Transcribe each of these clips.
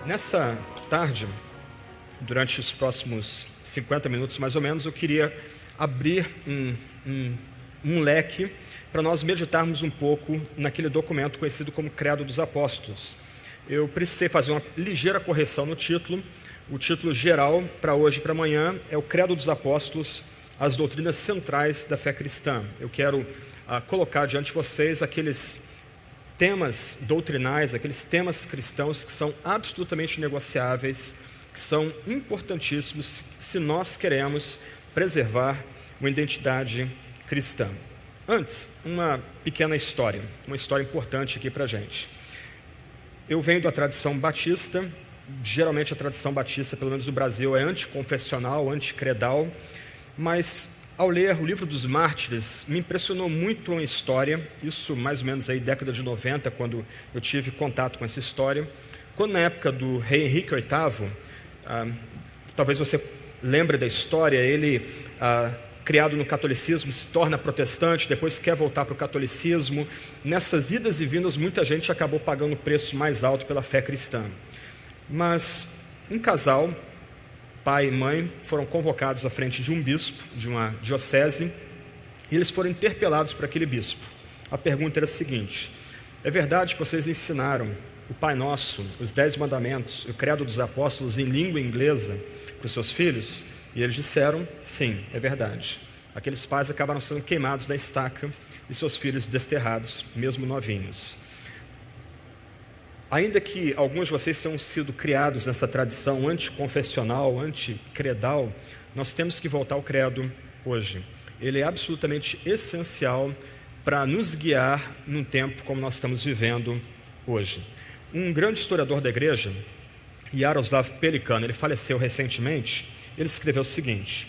Nessa tarde, durante os próximos 50 minutos mais ou menos, eu queria abrir um leque para nós meditarmos um pouco naquele documento conhecido como Credo dos Apóstolos. Eu precisei fazer uma ligeira correção no título. O título geral para hoje e para amanhã é o Credo dos Apóstolos, as doutrinas centrais da fé cristã. Eu quero colocar diante de vocês aqueles temas doutrinais, aqueles temas cristãos que são absolutamente negociáveis, que são importantíssimos se nós queremos preservar uma identidade cristã. Antes, uma pequena história, uma história importante aqui para a gente. Eu venho da tradição batista. Geralmente a tradição batista, pelo menos no Brasil, é anticonfessional, anticredal, mas ao ler o livro dos Mártires, me impressionou muito uma história, isso mais ou menos aí década de 90, quando eu tive contato com essa história, quando na época do rei Henrique VIII, talvez você lembre da história, ele, criado no catolicismo, se torna protestante, depois quer voltar para o catolicismo. Nessas idas e vindas, muita gente acabou pagando o preço mais alto pela fé cristã. Mas um casal, pai e mãe, foram convocados à frente de um bispo, de uma diocese, e eles foram interpelados por aquele bispo. A pergunta era a seguinte: é verdade que vocês ensinaram o Pai Nosso, os 10 Mandamentos, o Credo dos Apóstolos em língua inglesa para os seus filhos? E eles disseram, sim, é verdade. Aqueles pais acabaram sendo queimados na estaca e seus filhos desterrados, mesmo novinhos. Ainda que alguns de vocês tenham sido criados nessa tradição anticonfessional, anticredal, nós temos que voltar ao credo hoje. Ele é absolutamente essencial para nos guiar num tempo como nós estamos vivendo hoje. Um grande historiador da igreja, Jaroslav Pelikan, ele faleceu recentemente, ele escreveu o seguinte: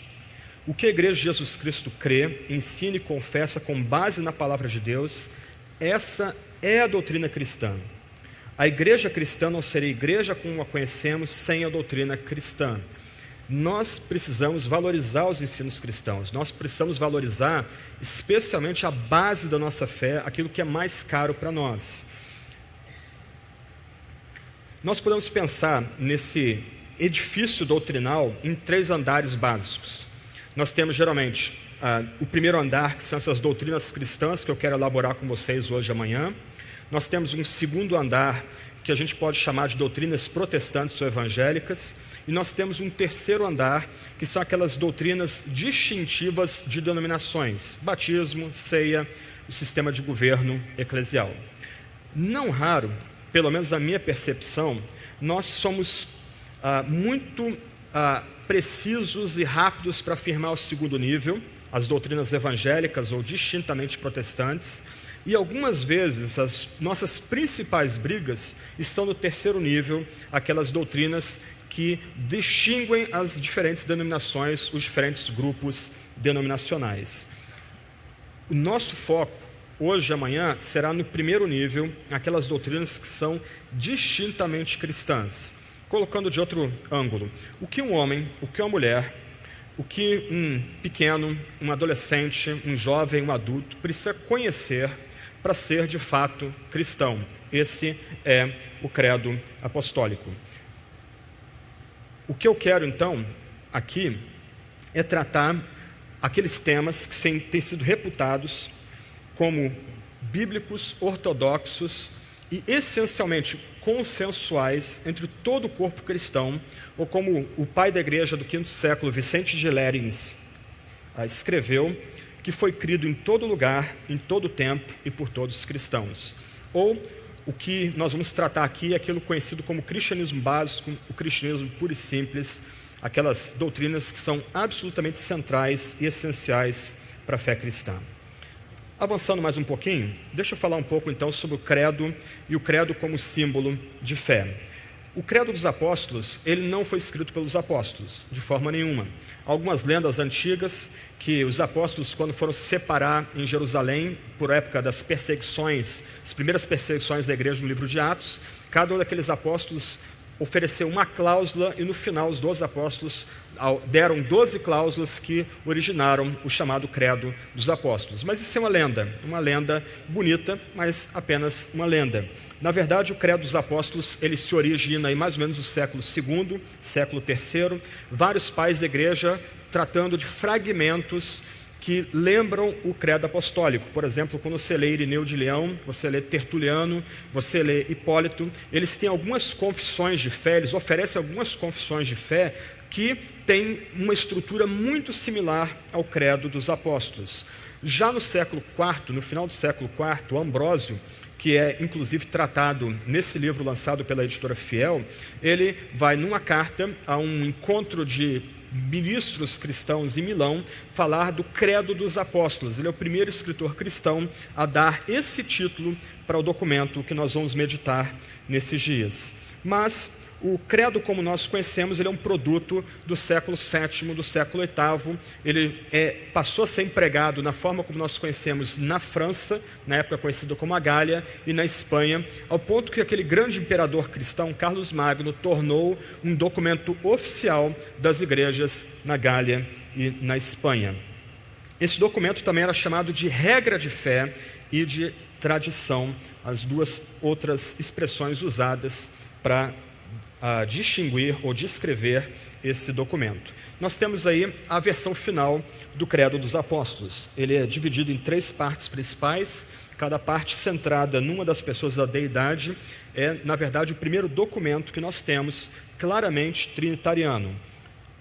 o que a igreja de Jesus Cristo crê, ensina e confessa com base na palavra de Deus, essa é a doutrina cristã. A igreja cristã não seria igreja como a conhecemos sem a doutrina cristã. Nós precisamos valorizar os ensinos cristãos, nós precisamos valorizar especialmente a base da nossa fé, aquilo que é mais caro para nós. Nós podemos pensar nesse edifício doutrinal em 3 andares básicos. Nós temos geralmente o primeiro andar, que são essas doutrinas cristãs que eu quero elaborar com vocês hoje e amanhã. Nós temos um segundo andar, que a gente pode chamar de doutrinas protestantes ou evangélicas, e nós temos um terceiro andar, que são aquelas doutrinas distintivas de denominações: batismo, ceia, o sistema de governo eclesial. Não raro, pelo menos na minha percepção, nós somos muito precisos e rápidos para afirmar o segundo nível, as doutrinas evangélicas ou distintamente protestantes, e algumas vezes as nossas principais brigas estão no terceiro nível, aquelas doutrinas que distinguem as diferentes denominações, os diferentes grupos denominacionais. O nosso foco hoje e amanhã será no primeiro nível, aquelas doutrinas que são distintamente cristãs. Colocando de outro ângulo, o que um homem, o que uma mulher, o que um pequeno, um adolescente, um jovem, um adulto precisa conhecer para ser de fato cristão. Esse é o credo apostólico. O que eu quero então aqui é tratar aqueles temas que têm sido reputados como bíblicos, ortodoxos e essencialmente consensuais entre todo o corpo cristão, ou como o pai da igreja do V século, Vicente de Lérins, escreveu, que foi crido em todo lugar, em todo tempo e por todos os cristãos. Ou o que nós vamos tratar aqui é aquilo conhecido como cristianismo básico, o cristianismo puro e simples, aquelas doutrinas que são absolutamente centrais e essenciais para a fé cristã. Avançando mais um pouquinho, deixa eu falar um pouco então sobre o credo e o credo como símbolo de fé. O credo dos apóstolos, ele não foi escrito pelos apóstolos, de forma nenhuma. Algumas lendas antigas que os apóstolos, quando foram se separar em Jerusalém, por época das perseguições, as primeiras perseguições da igreja no livro de Atos, cada um daqueles apóstolos ofereceu uma cláusula e no final os 12 apóstolos deram 12 cláusulas que originaram o chamado Credo dos Apóstolos. Mas isso é uma lenda bonita, mas apenas uma lenda. Na verdade, o Credo dos Apóstolos ele se origina em mais ou menos no século II, século III, vários pais da igreja tratando de fragmentos que lembram o credo apostólico. Por exemplo, quando você lê Irineu de Leão, você lê Tertuliano, você lê Hipólito, eles têm algumas confissões de fé, eles oferecem algumas confissões de fé que têm uma estrutura muito similar ao credo dos apóstolos. Já no século IV, no final do século IV, Ambrósio, que é inclusive tratado nesse livro lançado pela editora Fiel, ele vai numa carta a um encontro de ministros cristãos em Milão falar do Credo dos Apóstolos. Ele é o primeiro escritor cristão a dar esse título para o documento que nós vamos meditar nesses dias. Mas o credo, como nós conhecemos, ele é um produto do século VII, do século VIII. Ele passou a ser empregado na forma como nós conhecemos na França, na época conhecida como a Gália, e na Espanha, ao ponto que aquele grande imperador cristão, Carlos Magno, tornou um documento oficial das igrejas na Gália e na Espanha. Esse documento também era chamado de regra de fé e de tradição, as duas outras expressões usadas para distinguir ou descrever esse documento. Nós temos aí a versão final do Credo dos Apóstolos. Ele é dividido em 3 partes principais, cada parte centrada numa das pessoas da deidade. É, na verdade, o primeiro documento que nós temos claramente trinitariano.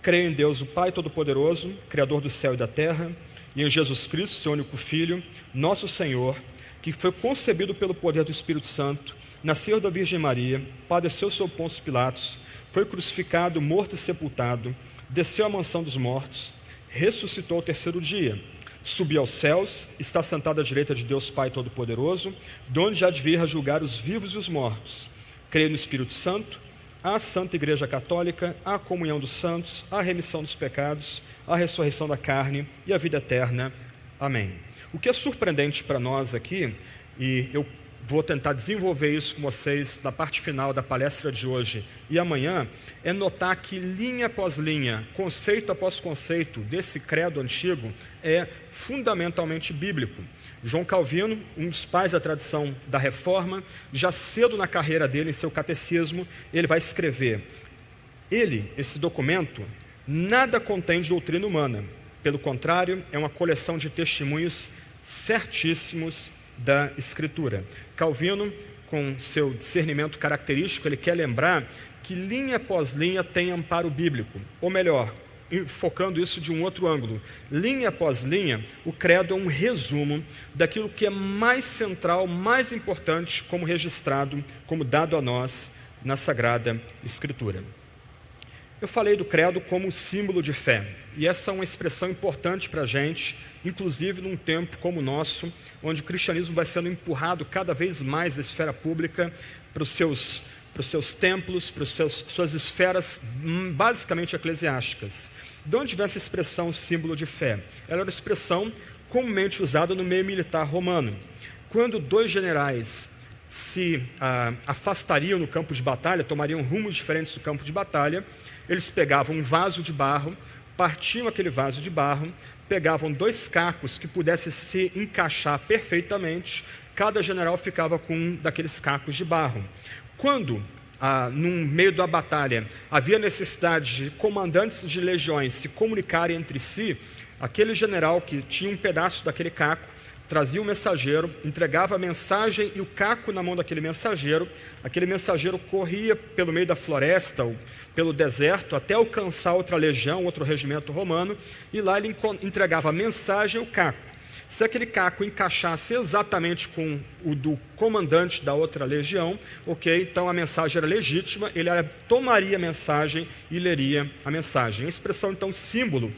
Creio em Deus, o Pai Todo-Poderoso, Criador do céu e da terra, e em Jesus Cristo, seu único Filho, nosso Senhor, que foi concebido pelo poder do Espírito Santo, nasceu da Virgem Maria, padeceu sob Pôncio Pilatos, foi crucificado, morto e sepultado, desceu à mansão dos mortos, ressuscitou ao 3º dia, subiu aos céus, está sentado à direita de Deus Pai Todo-Poderoso, de onde há de vir a julgar os vivos e os mortos. Creio no Espírito Santo, a Santa Igreja Católica, a comunhão dos santos, a remissão dos pecados, a ressurreição da carne e a vida eterna. Amém. O que é surpreendente para nós aqui, e eu vou tentar desenvolver isso com vocês na parte final da palestra de hoje e amanhã, é notar que linha após linha, conceito após conceito desse credo antigo é fundamentalmente bíblico. João Calvino, um dos pais da tradição da Reforma, já cedo na carreira dele, em seu catecismo, ele vai escrever: esse documento, nada contém de doutrina humana. Pelo contrário, é uma coleção de testemunhos certíssimos da Escritura. Calvino, com seu discernimento característico, ele quer lembrar que linha após linha tem amparo bíblico. Ou melhor, focando isso de um outro ângulo, linha após linha, o credo é um resumo daquilo que é mais central, mais importante, como registrado, como dado a nós na Sagrada Escritura. Eu falei do credo como símbolo de fé, e essa é uma expressão importante para a gente, inclusive num tempo como o nosso, onde o cristianismo vai sendo empurrado cada vez mais da esfera pública para os seus templos, para suas esferas basicamente eclesiásticas. De onde vem essa expressão símbolo de fé? Ela era uma expressão comumente usada no meio militar romano. Quando 2 generais se afastariam no campo de batalha, tomariam rumos diferentes do campo de batalha, eles pegavam um vaso de barro, partiam aquele vaso de barro, pegavam 2 cacos que pudessem se encaixar perfeitamente, cada general ficava com um daqueles cacos de barro. Quando, no meio da batalha, havia necessidade de comandantes de legiões se comunicarem entre si, aquele general que tinha um pedaço daquele caco, trazia um mensageiro, entregava a mensagem e o caco na mão daquele mensageiro. Aquele mensageiro corria pelo meio da floresta, ou pelo deserto, até alcançar outra legião, outro regimento romano, e lá ele entregava a mensagem e o caco. Se aquele caco encaixasse exatamente com o do comandante da outra legião, então a mensagem era legítima, ele tomaria a mensagem e leria a mensagem. A expressão, então, símbolo,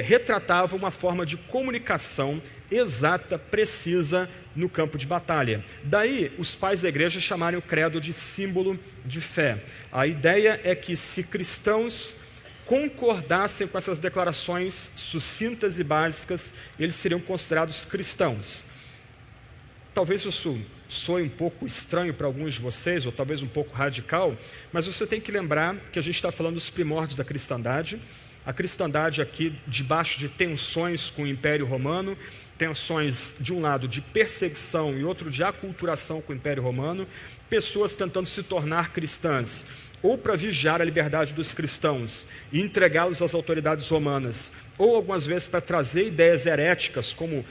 retratava uma forma de comunicação exata, precisa no campo de batalha. Daí, os pais da igreja chamarem o credo de símbolo de fé. A ideia é que se cristãos concordassem com essas declarações sucintas e básicas, eles seriam considerados cristãos. Talvez isso soe um pouco estranho para alguns de vocês, ou talvez um pouco radical, mas você tem que lembrar que a gente está falando dos primórdios da cristandade. A cristandade aqui debaixo de tensões com o Império Romano, tensões de um lado de perseguição e outro de aculturação com o Império Romano, pessoas tentando se tornar cristãs, ou para vigiar a liberdade dos cristãos e entregá-los às autoridades romanas, ou algumas vezes para trazer ideias heréticas como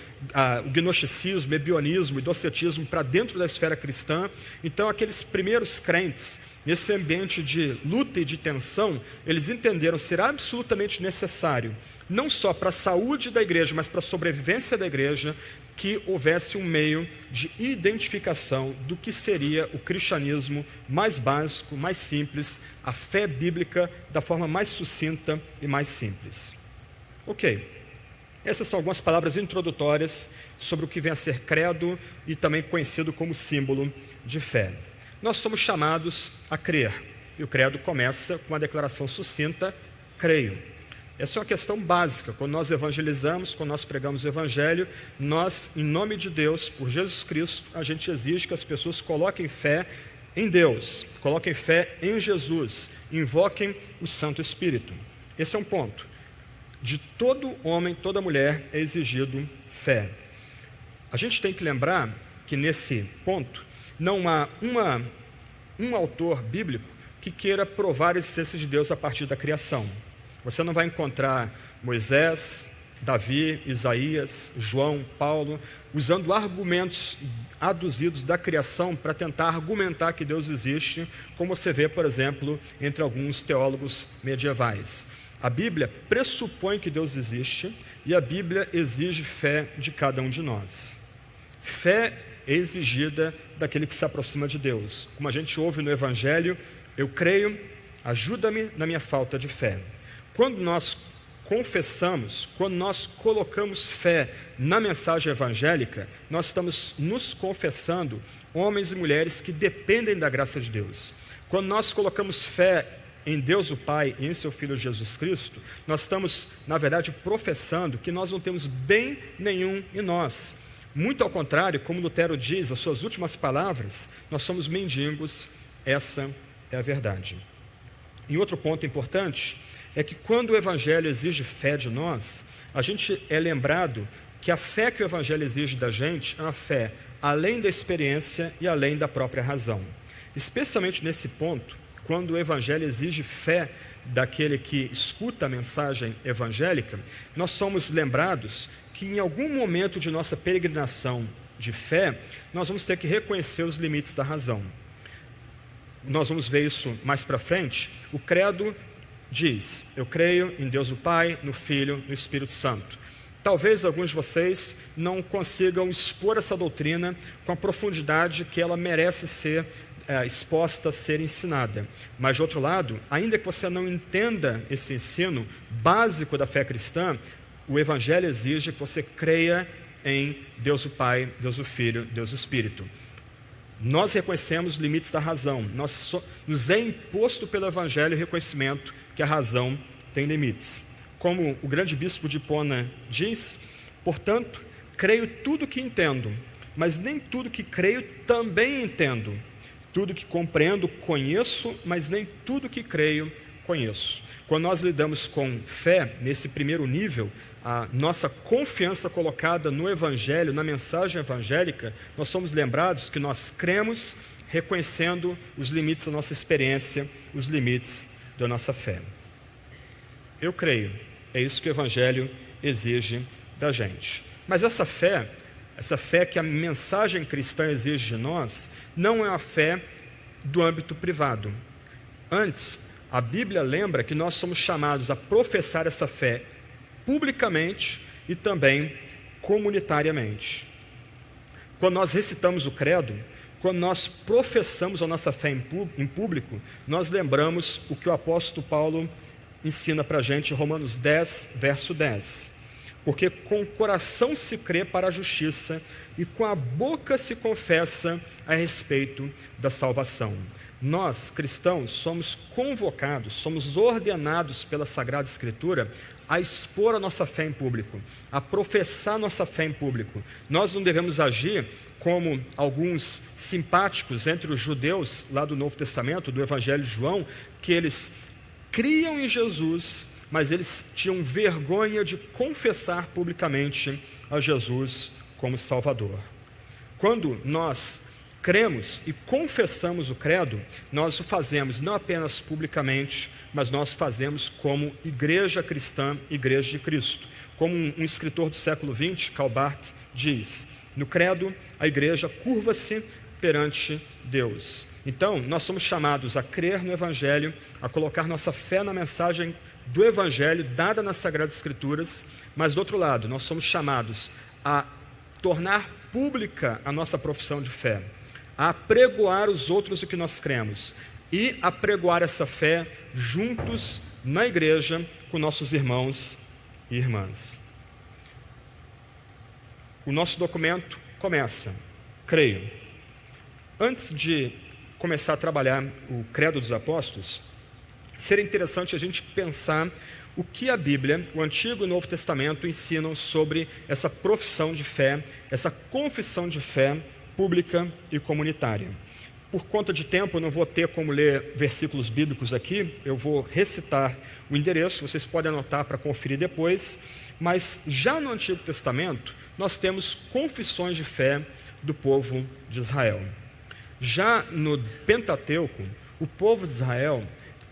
o gnosticismo, ebionismo e docetismo para dentro da esfera cristã. Então aqueles primeiros crentes, nesse ambiente de luta e de tensão, eles entenderam ser absolutamente necessário, não só para a saúde da igreja, mas para a sobrevivência da igreja, que houvesse um meio de identificação do que seria o cristianismo mais básico, mais simples, a fé bíblica da forma mais sucinta e mais simples. Ok, essas são algumas palavras introdutórias sobre o que vem a ser credo e também conhecido como símbolo de fé. Nós somos chamados a crer, e o credo começa com uma declaração sucinta: creio. Essa é uma questão básica. Quando nós evangelizamos, quando nós pregamos o evangelho, nós, em nome de Deus, por Jesus Cristo, a gente exige que as pessoas coloquem fé em Deus, coloquem fé em Jesus, invoquem o Santo Espírito. Esse é um ponto. De todo homem, toda mulher é exigido fé. A gente tem que lembrar que nesse ponto não há um autor bíblico que queira provar a existência de Deus a partir da criação. Você não vai encontrar Moisés, Davi, Isaías, João, Paulo, usando argumentos aduzidos da criação para tentar argumentar que Deus existe, como você vê, por exemplo, entre alguns teólogos medievais. A Bíblia pressupõe que Deus existe e a Bíblia exige fé de cada um de nós. Fé é exigida daquele que se aproxima de Deus. Como a gente ouve no Evangelho: eu creio, ajuda-me na minha falta de fé. Quando nós confessamos, quando nós colocamos fé na mensagem evangélica, nós estamos nos confessando homens e mulheres que dependem da graça de Deus. Quando nós colocamos fé em Deus o Pai e em seu Filho Jesus Cristo, nós estamos, na verdade, professando que nós não temos bem nenhum em nós. Muito ao contrário, como Lutero diz, as suas últimas palavras, nós somos mendigos, essa é a verdade. E outro ponto importante é que quando o Evangelho exige fé de nós, a gente é lembrado que a fé que o Evangelho exige da gente é uma fé além da experiência e além da própria razão. Especialmente nesse ponto, quando o Evangelho exige fé daquele que escuta a mensagem evangélica, nós somos lembrados que em algum momento de nossa peregrinação de fé, nós vamos ter que reconhecer os limites da razão. Nós vamos ver isso mais para frente. O credo diz: eu creio em Deus o Pai, no Filho, no Espírito Santo. Talvez alguns de vocês não consigam expor essa doutrina com a profundidade que ela merece ser exposta, ser ensinada. Mas, de outro lado, ainda que você não entenda esse ensino básico da fé cristã, o Evangelho exige que você creia em Deus o Pai, Deus o Filho, Deus o Espírito. Nós reconhecemos os limites da razão. Nos é imposto pelo Evangelho o reconhecimento que a razão tem limites. Como o grande bispo de Hipona diz: portanto, creio tudo que entendo, mas nem tudo que creio também entendo. Tudo que compreendo conheço, mas nem tudo que creio conheço. Quando nós lidamos com fé, nesse primeiro nível, a nossa confiança colocada no Evangelho, na mensagem evangélica, nós somos lembrados que nós cremos reconhecendo os limites da nossa experiência, os limites da nossa fé. Eu creio, é isso que o Evangelho exige da gente. Mas essa fé que a mensagem cristã exige de nós, não é uma fé do âmbito privado. Antes, a Bíblia lembra que nós somos chamados a professar essa fé publicamente e também comunitariamente. Quando nós recitamos o credo, quando nós professamos a nossa fé em público, nós lembramos o que o apóstolo Paulo ensina para a gente em Romanos 10, verso 10. Porque com o coração se crê para a justiça e com a boca se confessa a respeito da salvação. Nós, cristãos, somos convocados, somos ordenados pela Sagrada Escritura a expor a nossa fé em público, a professar nossa fé em público. Nós não devemos agir como alguns simpáticos entre os judeus lá do Novo Testamento, do Evangelho de João, que eles criam em Jesus, mas eles tinham vergonha de confessar publicamente a Jesus como Salvador. Quando nós cremos e confessamos o credo, nós o fazemos não apenas publicamente, mas nós fazemos como igreja cristã, igreja de Cristo. Como um escritor do século XX, Karl Barth, diz: no credo, a igreja curva-se perante Deus. Então, nós somos chamados a crer no Evangelho, a colocar nossa fé na mensagem do Evangelho dada nas Sagradas Escrituras, mas do outro lado, nós somos chamados a tornar pública a nossa profissão de fé, a apregoar os outros o que nós cremos e apregoar essa fé juntos na igreja com nossos irmãos e irmãs. O nosso documento começa: creio. Antes de começar a trabalhar o Credo dos Apóstolos, seria interessante a gente pensar o que a Bíblia, o Antigo e o Novo Testamento ensinam sobre essa profissão de fé, essa confissão de fé pública e comunitária. Por conta de tempo, eu não vou ter como ler versículos bíblicos aqui, eu vou recitar o endereço, vocês podem anotar para conferir depois, mas já no Antigo Testamento, nós temos confissões de fé do povo de Israel. Já no Pentateuco, o povo de Israel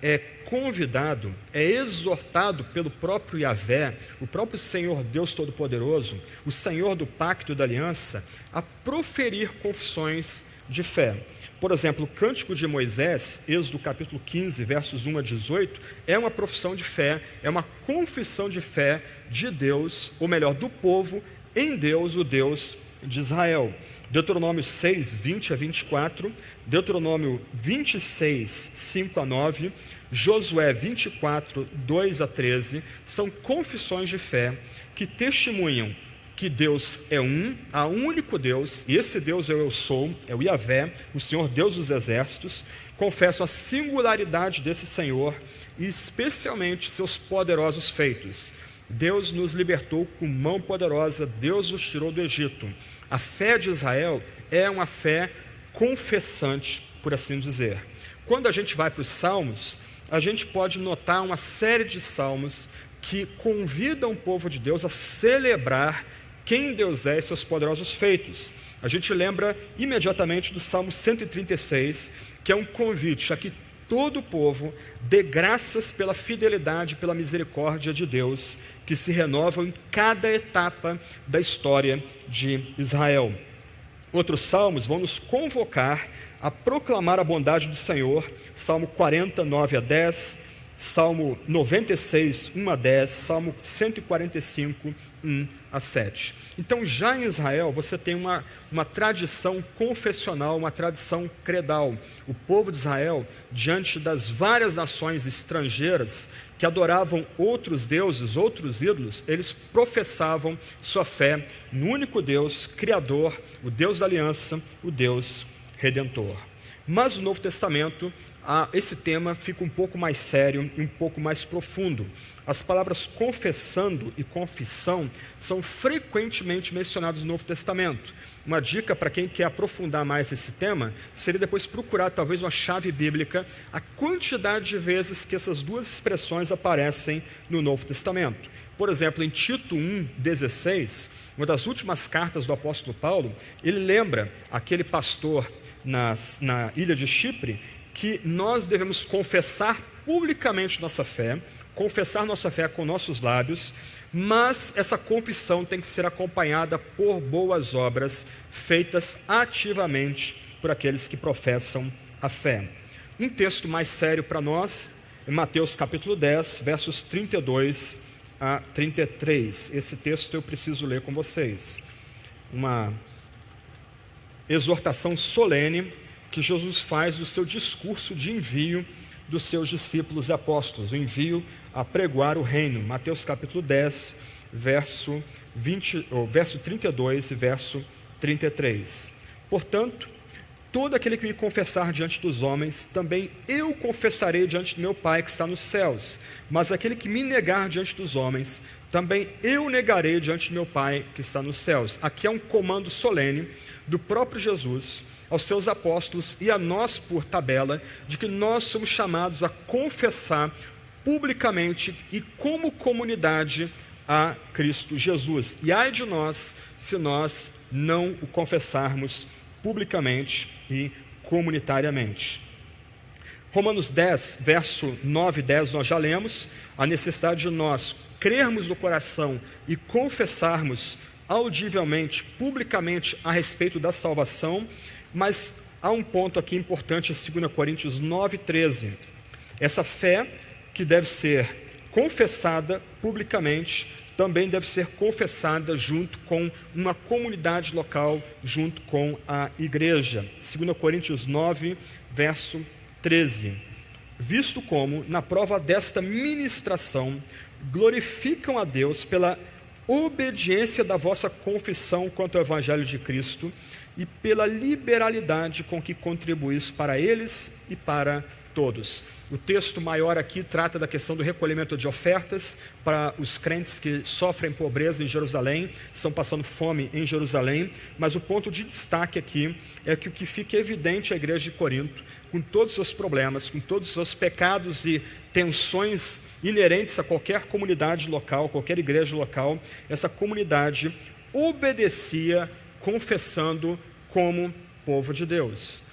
é convidado, é exortado pelo próprio Yahvé, o próprio Senhor Deus Todo-Poderoso, o Senhor do Pacto e da Aliança, a proferir confissões de fé. Por exemplo, o Cântico de Moisés, Êxodo capítulo 15, versos 1 a 18, é uma profissão de fé, é uma confissão de fé de Deus, ou melhor, do povo em Deus, o Deus de Israel. Deuteronômio 6, 20 a 24, Deuteronômio 26, 5 a 9, Josué 24, 2 a 13, são confissões de fé que testemunham que Deus é um, há um único Deus, e esse Deus é o Eu Sou, é o Yahvé, o Senhor Deus dos Exércitos, confessam a singularidade desse Senhor e especialmente seus poderosos feitos. Deus nos libertou com mão poderosa, Deus nos tirou do Egito. A fé de Israel é uma fé confessante, por assim dizer. Quando a gente vai para os Salmos, a gente pode notar uma série de salmos que convidam o povo de Deus a celebrar quem Deus é e seus poderosos feitos. A gente lembra imediatamente do Salmo 136, que é um convite a que todo o povo dê graças pela fidelidade, pela misericórdia de Deus, que se renovam em cada etapa da história de Israel. Outros salmos vão nos convocar a proclamar a bondade do Senhor, Salmo 40, 9 a 10, Salmo 96, 1 a 10, Salmo 145, 1 a 7. Então, já em Israel, você tem uma tradição confessional, uma tradição credal. O povo de Israel, diante das várias nações estrangeiras que adoravam outros deuses, outros ídolos, eles professavam sua fé no único Deus, Criador, o Deus da aliança, o Deus Redentor. Mas no Novo Testamento, esse tema fica um pouco mais sério e um pouco mais profundo. As palavras confessando e confissão são frequentemente mencionadas no Novo Testamento. Uma dica para quem quer aprofundar mais esse tema seria depois procurar talvez uma chave bíblica, a quantidade de vezes que essas duas expressões aparecem no Novo Testamento. Por exemplo, em Tito 1,16, uma das últimas cartas do apóstolo Paulo, ele lembra aquele pastor na ilha de Chipre que nós devemos confessar publicamente nossa fé, confessar nossa fé com nossos lábios, mas essa confissão tem que ser acompanhada por boas obras feitas ativamente por aqueles que professam a fé. Um texto mais sério para nós é Mateus capítulo 10, versos 32 a 33. Esse texto eu preciso ler com vocês. Uma exortação solene que Jesus faz do seu discurso de envio dos seus discípulos e apóstolos, o envio a pregoar o reino. Mateus capítulo 10, verso 32 e verso 33. Portanto, todo aquele que me confessar diante dos homens, também eu confessarei diante do meu Pai que está nos céus. Mas aquele que me negar diante dos homens, também eu negarei diante do meu Pai que está nos céus. Aqui é um comando solene do próprio Jesus aos seus apóstolos e a nós por tabela, de que nós somos chamados a confessar publicamente e como comunidade a Cristo Jesus. E ai de nós se nós não o confessarmos publicamente e comunitariamente. Romanos 10, verso 9 e 10, nós já lemos a necessidade de nós crermos no coração e confessarmos audivelmente, publicamente a respeito da salvação, mas há um ponto aqui importante em 2 Coríntios 9, 13. Essa fé que deve ser confessada publicamente, também deve ser confessada junto com uma comunidade local, junto com a igreja. 2 Coríntios 9, verso 13. Visto como, na prova desta ministração, glorificam a Deus pela obediência da vossa confissão quanto ao Evangelho de Cristo e pela liberalidade com que contribuís para eles e para todos. O texto maior aqui trata da questão do recolhimento de ofertas para os crentes que sofrem pobreza em Jerusalém, estão passando fome em Jerusalém, mas o ponto de destaque aqui é que o que fica evidente à igreja de Corinto, com todos os seus problemas, com todos os seus pecados e tensões inerentes a qualquer comunidade local, qualquer igreja local, essa comunidade obedecia confessando como povo de Deus.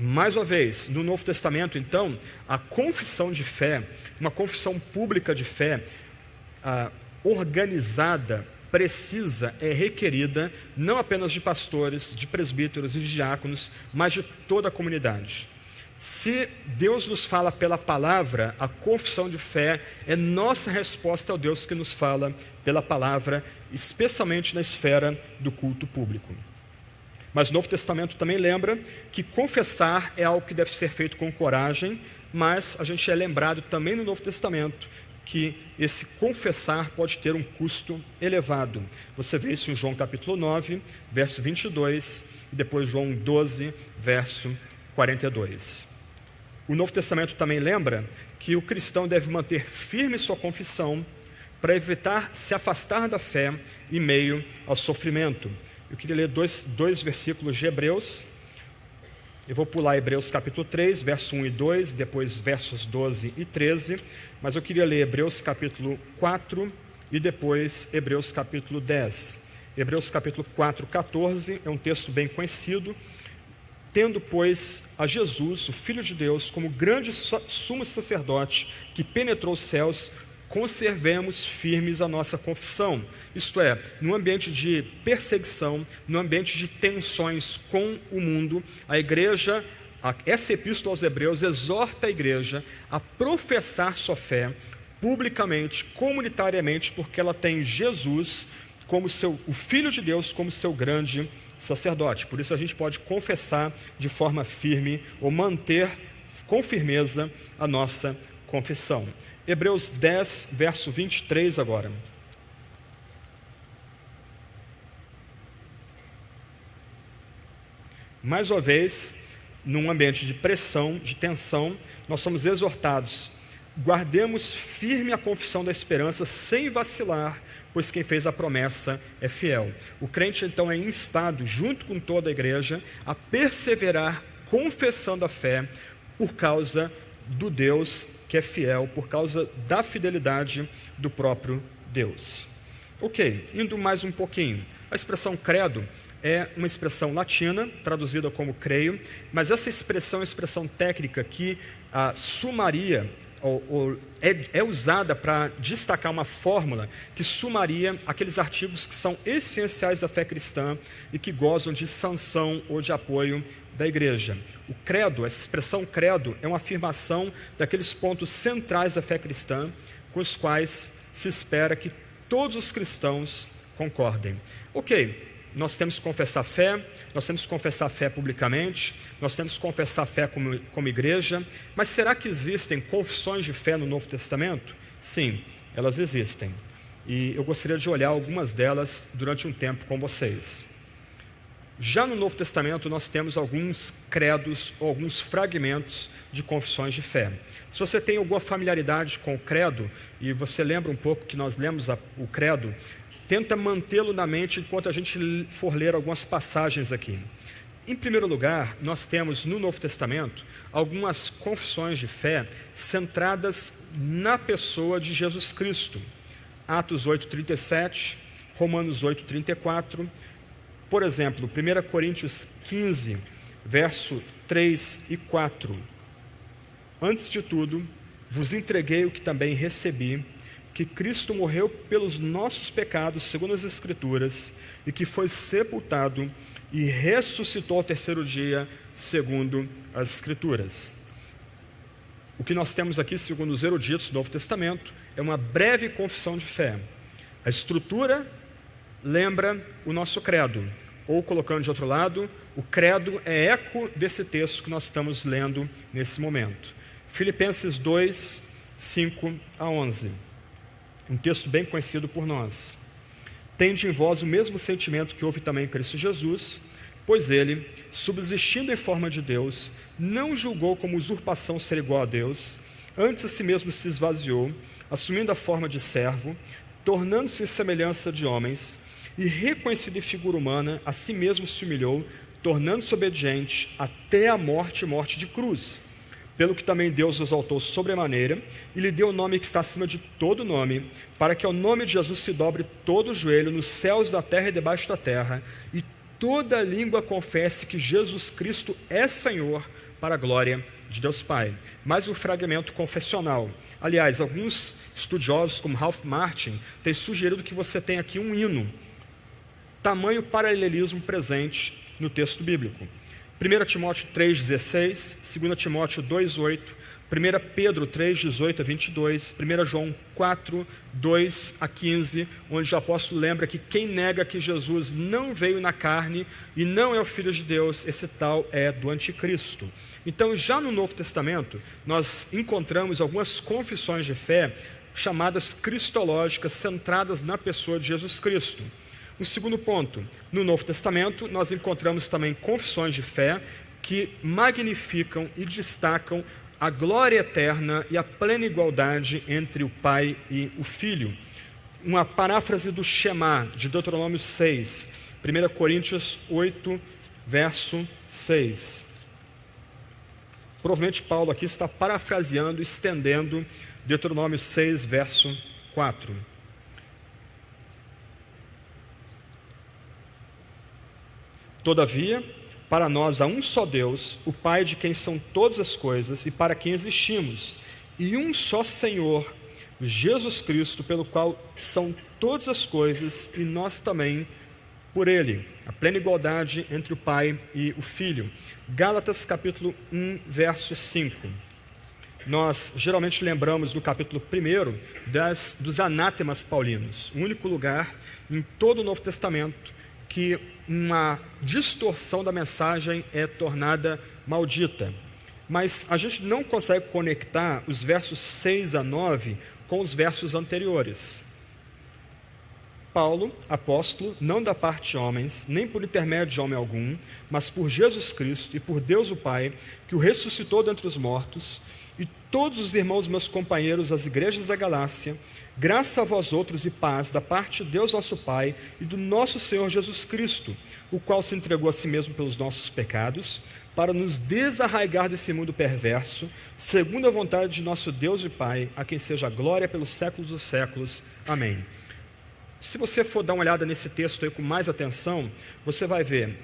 Mais uma vez, no Novo Testamento, então, a confissão de fé, uma confissão pública de fé, organizada, precisa, é requerida, não apenas de pastores, de presbíteros e de diáconos, mas de toda a comunidade. Se Deus nos fala pela palavra, a confissão de fé é nossa resposta ao Deus que nos fala pela palavra, especialmente na esfera do culto público. Mas o Novo Testamento também lembra que confessar é algo que deve ser feito com coragem, mas a gente é lembrado também no Novo Testamento que esse confessar pode ter um custo elevado. Você vê isso em João capítulo 9, verso 22, e depois João 12, verso 42. O Novo Testamento também lembra que o cristão deve manter firme sua confissão para evitar se afastar da fé em meio ao sofrimento. Eu queria ler dois versículos de Hebreus. Eu vou pular Hebreus capítulo 3, verso 1 e 2, depois versos 12 e 13, mas eu queria ler Hebreus capítulo 4 e depois Hebreus capítulo 10. Hebreus capítulo 4, 14, é um texto bem conhecido. Tendo, pois, a Jesus, o Filho de Deus, como grande sumo sacerdote que penetrou os céus, conservemos firmes a nossa confissão. Isto é, no ambiente de perseguição, no ambiente de tensões com o mundo, a igreja, essa epístola aos Hebreus exorta a igreja a professar sua fé publicamente, comunitariamente, porque ela tem Jesus como o Filho de Deus como seu grande sacerdote. Por isso a gente pode confessar de forma firme ou manter com firmeza a nossa confissão. Hebreus 10, verso 23 agora. Mais uma vez, num ambiente de pressão, de tensão, nós somos exortados. Guardemos firme a confissão da esperança sem vacilar, pois quem fez a promessa é fiel. O crente então é instado, junto com toda a igreja, a perseverar confessando a fé por causa do Deus que é fiel, por causa da fidelidade do próprio Deus. Ok, indo mais um pouquinho. A expressão credo é uma expressão latina, traduzida como creio, mas essa expressão é uma expressão técnica que sumaria, é usada para destacar uma fórmula que sumaria aqueles artigos que são essenciais da fé cristã e que gozam de sanção ou de apoio da igreja. O credo, essa expressão credo, é uma afirmação daqueles pontos centrais da fé cristã com os quais se espera que todos os cristãos concordem. Ok, nós temos que confessar fé, nós temos que confessar fé publicamente, nós temos que confessar fé como igreja, mas será que existem confissões de fé no Novo Testamento? Sim, elas existem. E eu gostaria de olhar algumas delas durante um tempo com vocês. Já no Novo Testamento, nós temos alguns credos, ou alguns fragmentos de confissões de fé. Se você tem alguma familiaridade com o credo, e você lembra um pouco que nós lemos o credo, tenta mantê-lo na mente enquanto a gente for ler algumas passagens aqui. Em primeiro lugar, nós temos no Novo Testamento algumas confissões de fé centradas na pessoa de Jesus Cristo. Atos 8:37, Romanos 8:34, por exemplo, 1 Coríntios 15, verso 3 e 4. Antes de tudo, vos entreguei o que também recebi, que Cristo morreu pelos nossos pecados, segundo as Escrituras, e que foi sepultado e ressuscitou ao terceiro dia, segundo as Escrituras. O que nós temos aqui, segundo os eruditos do Novo Testamento, é uma breve confissão de fé. A estrutura lembra o nosso credo, ou colocando de outro lado, o credo é eco desse texto que nós estamos lendo nesse momento. Filipenses 2, 5 a 11. Um texto bem conhecido por nós. Tende em vós o mesmo sentimento que houve também em Cristo Jesus, pois ele, subsistindo em forma de Deus, não julgou como usurpação ser igual a Deus, antes a si mesmo se esvaziou, assumindo a forma de servo, tornando-se em semelhança de homens, e reconhecido em figura humana, a si mesmo se humilhou, tornando-se obediente até a morte e morte de cruz. Pelo que também Deus o exaltou sobremaneira, e lhe deu o nome que está acima de todo nome, para que ao nome de Jesus se dobre todo o joelho, nos céus, da terra e debaixo da terra, e toda língua confesse que Jesus Cristo é Senhor, para a glória de Deus Pai. Mais um fragmento confessional. Aliás, alguns estudiosos, como Ralph Martin, têm sugerido que você tenha aqui um hino. Tamanho paralelismo presente no texto bíblico. 1 Timóteo 3,16, 2 Timóteo 2,8, 1 Pedro 3,18 a 22, 1 João 4, 2 a 15, onde o apóstolo lembra que quem nega que Jesus não veio na carne e não é o Filho de Deus, esse tal é do anticristo. Então, já no Novo Testamento, nós encontramos algumas confissões de fé chamadas cristológicas, centradas na pessoa de Jesus Cristo. O segundo ponto, no Novo Testamento, nós encontramos também confissões de fé que magnificam e destacam a glória eterna e a plena igualdade entre o Pai e o Filho. Uma paráfrase do Shema, de Deuteronômio 6, 1 Coríntios 8, verso 6. Provavelmente Paulo aqui está parafraseando, estendendo Deuteronômio 6, verso 4. Todavia, para nós há um só Deus, o Pai de quem são todas as coisas e para quem existimos, e um só Senhor, Jesus Cristo, pelo qual são todas as coisas e nós também por Ele. A plena igualdade entre o Pai e o Filho. Gálatas capítulo 1, verso 5. Nós geralmente lembramos no capítulo 1 dos anátemas paulinos, o único lugar em todo o Novo Testamento que uma distorção da mensagem é tornada maldita. Mas a gente não consegue conectar os versos 6 a 9 com os versos anteriores. Paulo, apóstolo, não da parte de homens, nem por intermédio de homem algum, mas por Jesus Cristo e por Deus o Pai, que o ressuscitou dentre os mortos, e todos os irmãos meus companheiros das igrejas da Galácia, graça a vós outros e paz da parte de Deus nosso Pai e do nosso Senhor Jesus Cristo, o qual se entregou a si mesmo pelos nossos pecados, para nos desarraigar desse mundo perverso, segundo a vontade de nosso Deus e Pai, a quem seja a glória pelos séculos dos séculos. Amém. Se você for dar uma olhada nesse texto aí com mais atenção, você vai ver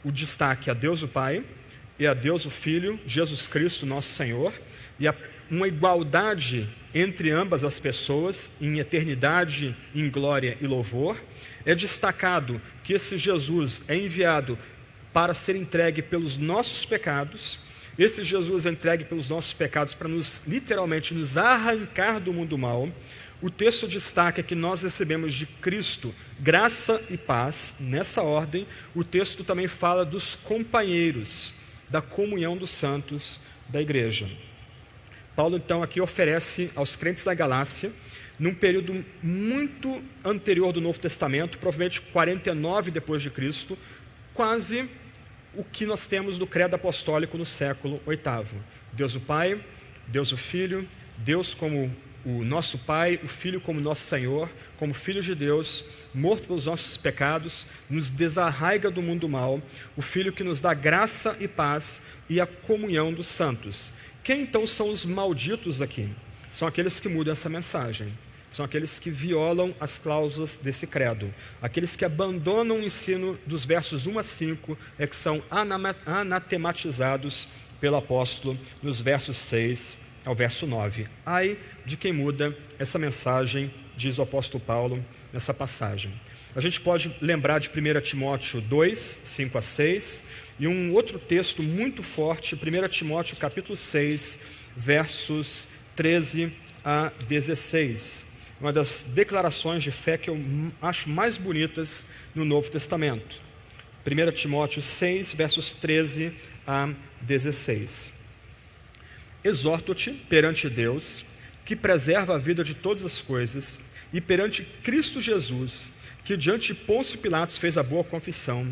o destaque a Deus o Pai e a Deus o Filho, Jesus Cristo, nosso Senhor, e uma igualdade entre ambas as pessoas, em eternidade, em glória e louvor. É destacado que esse Jesus é enviado para ser entregue pelos nossos pecados. Esse Jesus é entregue pelos nossos pecados para literalmente nos arrancar do mundo mal. O texto destaca que nós recebemos de Cristo graça e paz. Nessa ordem, o texto também fala dos companheiros, da comunhão dos santos da igreja. Paulo, então, aqui oferece aos crentes da Galácia, num período muito anterior do Novo Testamento, provavelmente 49 depois de Cristo, quase o que nós temos no credo apostólico no século VIII. Deus o Pai, Deus o Filho, Deus como o nosso Pai, o Filho como nosso Senhor, como Filho de Deus, morto pelos nossos pecados, nos desarraiga do mundo mal, o Filho que nos dá graça e paz e a comunhão dos santos. Quem então são os malditos aqui? São aqueles que mudam essa mensagem. São aqueles que violam as cláusulas desse credo. Aqueles que abandonam o ensino dos versos 1 a 5, que são anatematizados pelo apóstolo nos versos 6 ao verso 9. Ai de quem muda essa mensagem, diz o apóstolo Paulo nessa passagem. A gente pode lembrar de 1 Timóteo 2, 5 a 6, e um outro texto muito forte, 1 Timóteo capítulo 6, versos 13 a 16. Uma das declarações de fé que eu acho mais bonitas no Novo Testamento. 1 Timóteo 6, versos 13 a 16. Exorto-te perante Deus, que preserva a vida de todas as coisas, e perante Cristo Jesus, que diante de Pôncio Pilatos fez a boa confissão,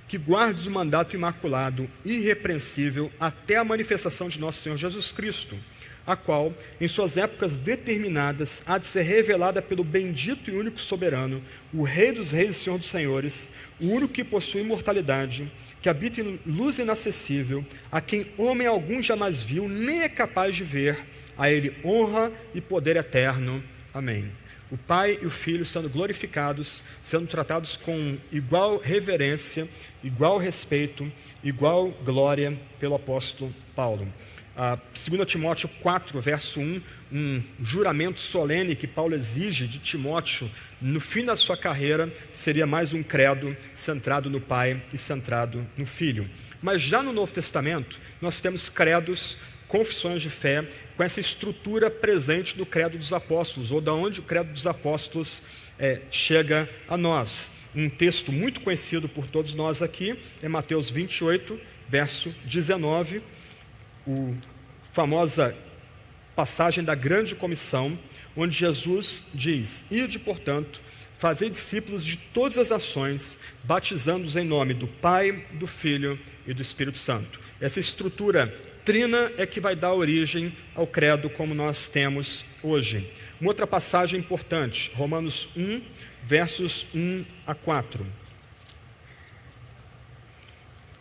que guardes o mandato imaculado, irrepreensível, até a manifestação de nosso Senhor Jesus Cristo, a qual, em suas épocas determinadas, há de ser revelada pelo bendito e único soberano, o Rei dos reis e Senhor dos senhores, o único que possui imortalidade, que habita em luz inacessível, a quem homem algum jamais viu, nem é capaz de ver, a ele honra e poder eterno. Amém. O Pai e o Filho sendo glorificados, sendo tratados com igual reverência, igual respeito, igual glória pelo apóstolo Paulo. 2 Timóteo 4, verso 1, um juramento solene que Paulo exige de Timóteo no fim da sua carreira, seria mais um credo centrado no Pai e centrado no Filho. Mas já no Novo Testamento, nós temos credos, confissões de fé, com essa estrutura presente no credo dos apóstolos, ou da onde o credo dos apóstolos chega a nós. Um texto muito conhecido por todos nós aqui é Mateus 28, verso 19, famosa passagem da grande comissão, onde Jesus diz: ide, portanto, fazei discípulos de todas as nações, batizando-os em nome do Pai, do Filho e do Espírito Santo. Essa estrutura trina é que vai dar origem ao credo como nós temos hoje. Uma outra passagem importante, Romanos 1, versos 1 a 4.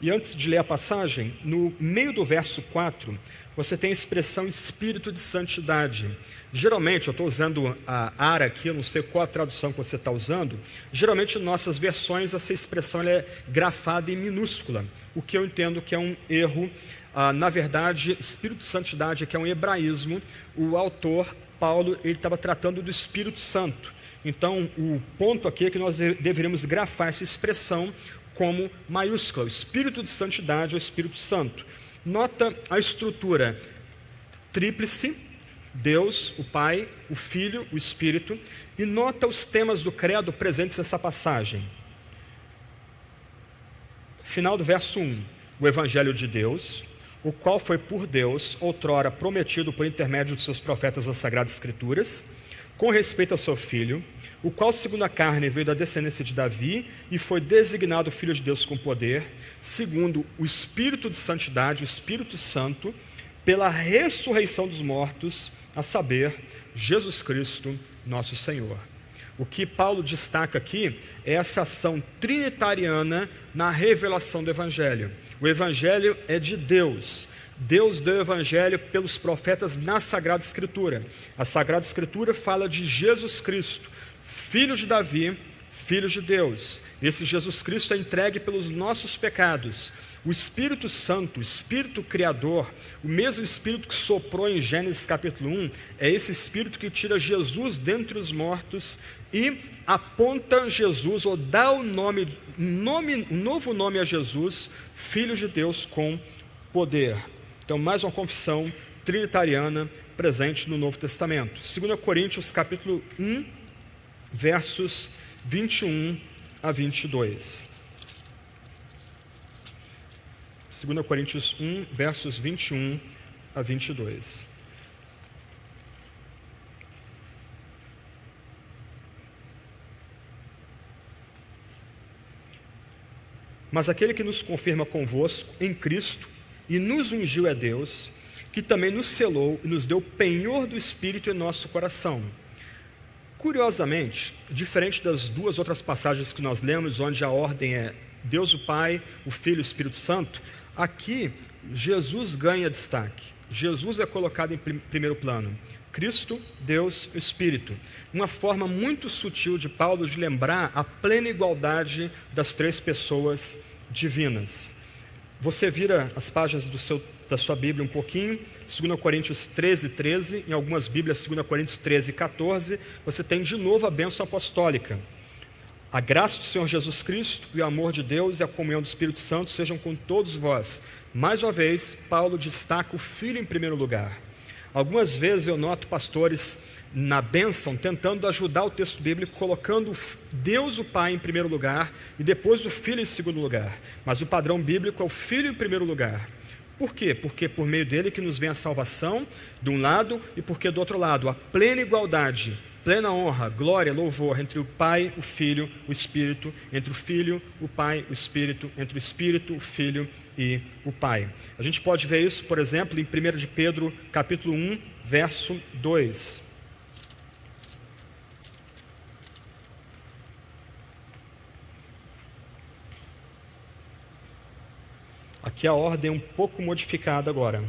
E antes de ler a passagem, no meio do verso 4, você tem a expressão Espírito de Santidade. Geralmente, eu estou usando a ARA aqui, eu não sei qual a tradução que você está usando, geralmente em nossas versões essa expressão ela é grafada em minúscula, o que eu entendo que é um erro. Na verdade, Espírito de Santidade aqui é um hebraísmo, o autor, Paulo, ele estava tratando do Espírito Santo. Então, o ponto aqui é que nós deveríamos grafar essa expressão como maiúscula, o Espírito de Santidade é o Espírito Santo. Nota a estrutura tríplice, Deus, o Pai, o Filho, o Espírito, e nota os temas do credo presentes nessa passagem. Final do verso 1, o Evangelho de Deus, o qual foi por Deus, outrora prometido por intermédio de seus profetas das Sagradas Escrituras, com respeito ao seu Filho, o qual segundo a carne veio da descendência de Davi e foi designado Filho de Deus com poder, segundo o Espírito de Santidade, o Espírito Santo, pela ressurreição dos mortos, a saber, Jesus Cristo, nosso Senhor. O que Paulo destaca aqui é essa ação trinitariana na revelação do Evangelho. O Evangelho é de Deus. Deus deu o Evangelho pelos profetas na Sagrada Escritura. A Sagrada Escritura fala de Jesus Cristo, Filho de Davi, Filho de Deus. Esse Jesus Cristo é entregue pelos nossos pecados. O Espírito Santo, o Espírito Criador, o mesmo Espírito que soprou em Gênesis capítulo 1, é esse Espírito que tira Jesus dentre os mortos e aponta Jesus, ou dá um novo nome a Jesus, Filho de Deus com poder. Então, mais uma confissão trinitariana presente no Novo Testamento. 2 Coríntios capítulo 1, versos 21 a 22. 2 Coríntios 1, versos 21 a 22. Mas aquele que nos confirma convosco em Cristo e nos ungiu é Deus, que também nos selou e nos deu penhor do Espírito em nosso coração. Curiosamente, diferente das duas outras passagens que nós lemos, onde a ordem é Deus o Pai, o Filho e o Espírito Santo, aqui Jesus ganha destaque. Jesus é colocado em primeiro plano. Cristo, Deus, o Espírito. Uma forma muito sutil de Paulo de lembrar a plena igualdade das três pessoas divinas. Você vira as páginas da sua Bíblia um pouquinho, 2 Coríntios 13, 13, em algumas Bíblias 2 Coríntios 13, 14, você tem de novo a bênção apostólica. A graça do Senhor Jesus Cristo e o amor de Deus e a comunhão do Espírito Santo sejam com todos vós. Mais uma vez, Paulo destaca o Filho em primeiro lugar. Algumas vezes eu noto pastores na bênção tentando ajudar o texto bíblico, colocando Deus o Pai em primeiro lugar e depois o Filho em segundo lugar. Mas o padrão bíblico é o Filho em primeiro lugar. Por quê? Porque por meio dele que nos vem a salvação, de um lado, e porque do outro lado, a plena igualdade, plena honra, glória, louvor entre o Pai, o Filho, o Espírito, entre o Filho, o Pai, o Espírito, entre o Espírito, o Filho e o Pai. A gente pode ver isso, por exemplo, em 1 de Pedro, capítulo 1, verso 2. Aqui a ordem é um pouco modificada agora.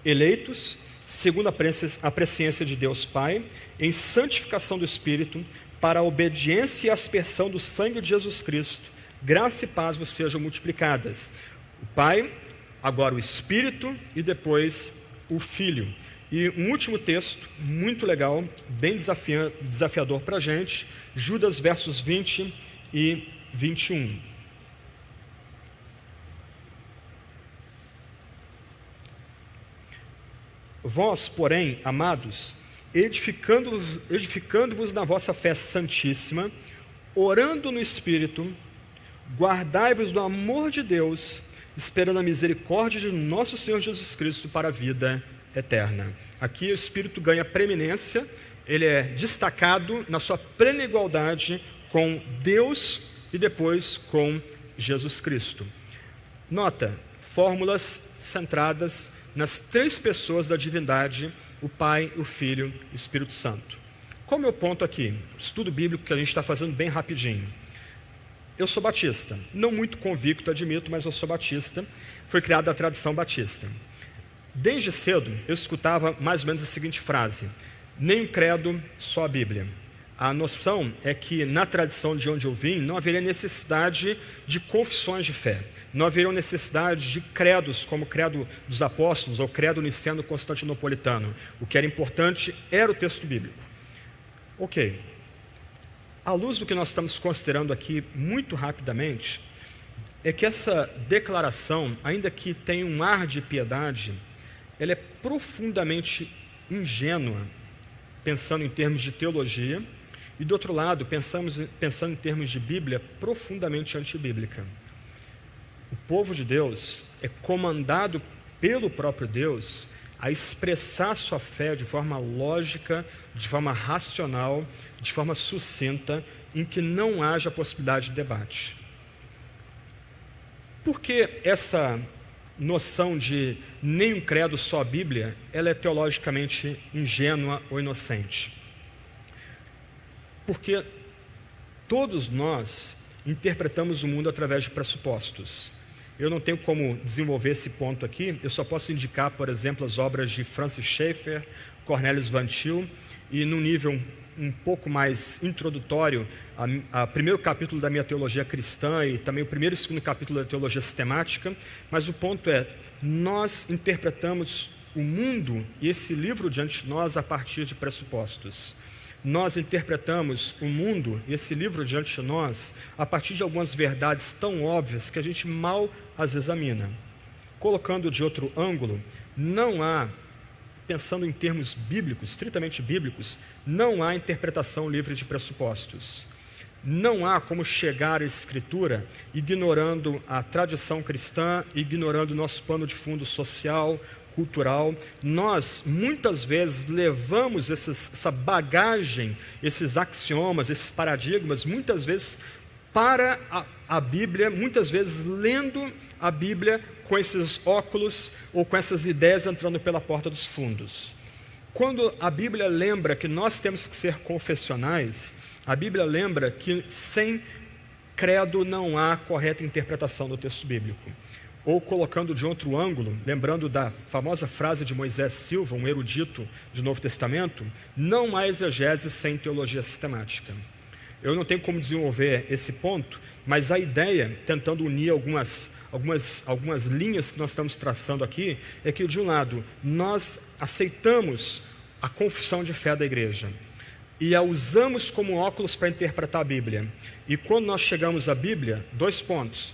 Eleitos, segundo a presciência de Deus Pai, em santificação do Espírito, para a obediência e aspersão do sangue de Jesus Cristo, graça e paz vos sejam multiplicadas. O Pai, agora o Espírito e depois o Filho. E um último texto, muito legal, bem desafiador para a gente, Judas versos 20 e 21. Vós, porém, amados, edificando-vos na vossa fé santíssima, orando no Espírito, guardai-vos do amor de Deus, esperando a misericórdia de nosso Senhor Jesus Cristo para a vida eterna. Aqui o Espírito ganha preeminência, ele é destacado na sua plena igualdade com Deus e depois com Jesus Cristo. Nota, fórmulas centradas nas três pessoas da divindade, o Pai, o Filho e o Espírito Santo. Qual é o meu ponto aqui? Estudo bíblico que a gente está fazendo bem rapidinho. Eu sou batista, não muito convicto, admito, mas eu sou batista. Foi criada a tradição batista. Desde cedo, eu escutava mais ou menos a seguinte frase: nem o credo, só a Bíblia. A noção é que na tradição de onde eu vim, não haveria necessidade de confissões de fé. Não haveria necessidade de credos, como o credo dos apóstolos ou o credo niceno constantinopolitano. O que era importante era o texto bíblico. Ok. À luz do que nós estamos considerando aqui, muito rapidamente, é que essa declaração, ainda que tenha um ar de piedade, ela é profundamente ingênua, pensando em termos de teologia, e do outro lado, pensando em termos de Bíblia, profundamente antibíblica. O povo de Deus é comandado pelo próprio Deus a expressar sua fé de forma lógica, de forma racional, de forma sucinta, em que não haja possibilidade de debate. Por que essa noção de nem um credo, só a Bíblia, ela é teologicamente ingênua ou inocente? Porque todos nós interpretamos o mundo através de pressupostos. Eu não tenho como desenvolver esse ponto aqui, eu só posso indicar, por exemplo, as obras de Francis Schaeffer, Cornelius Van Til, e num nível um pouco mais introdutório, o primeiro capítulo da minha teologia cristã e também o primeiro e segundo capítulo da teologia sistemática, mas o ponto é, nós interpretamos o mundo e esse livro diante de nós a partir de pressupostos. Nós interpretamos o mundo e esse livro diante de nós a partir de algumas verdades tão óbvias que a gente mal as examina. Colocando de outro ângulo, não há, pensando em termos bíblicos, estritamente bíblicos, não há interpretação livre de pressupostos. Não há como chegar à Escritura ignorando a tradição cristã, ignorando o nosso pano de fundo social, cultural. Nós, muitas vezes, levamos essa bagagem, esses axiomas, esses paradigmas, muitas vezes para a Bíblia, muitas vezes lendo a Bíblia com esses óculos ou com essas ideias entrando pela porta dos fundos. Quando a Bíblia lembra que nós temos que ser confessionais, a Bíblia lembra que sem credo não há correta interpretação do texto bíblico. Ou colocando de outro ângulo, lembrando da famosa frase de Moisés Silva, um erudito do Novo Testamento, não há exegese sem teologia sistemática. Eu não tenho como desenvolver esse ponto, mas a ideia, tentando unir algumas linhas que nós estamos traçando aqui, é que, de um lado, nós aceitamos a confissão de fé da igreja e a usamos como óculos para interpretar a Bíblia. E quando nós chegamos à Bíblia, 2 pontos.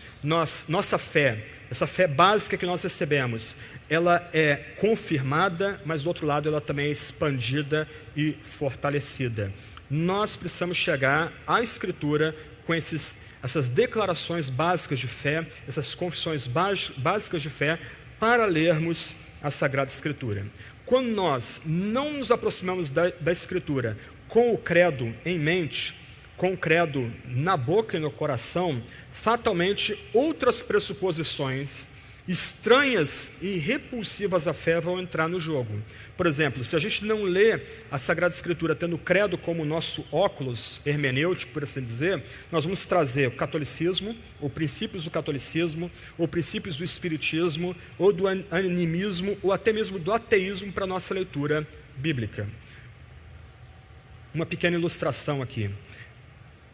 Nossa fé, essa fé básica que nós recebemos, ela é confirmada, mas do outro lado ela também é expandida e fortalecida. Nós precisamos chegar à Escritura com essas declarações básicas de fé, essas confissões básicas de fé, para lermos a Sagrada Escritura. Quando nós não nos aproximamos da Escritura com o credo em mente, com o credo na boca e no coração, fatalmente outras pressuposições estranhas e repulsivas à fé vão entrar no jogo. Por exemplo, se a gente não lê a Sagrada Escritura tendo o credo como nosso óculos hermenêutico, por assim dizer, nós vamos trazer o catolicismo, ou princípios do catolicismo, ou princípios do espiritismo, ou do animismo, ou até mesmo do ateísmo para a nossa leitura bíblica. Uma pequena ilustração aqui.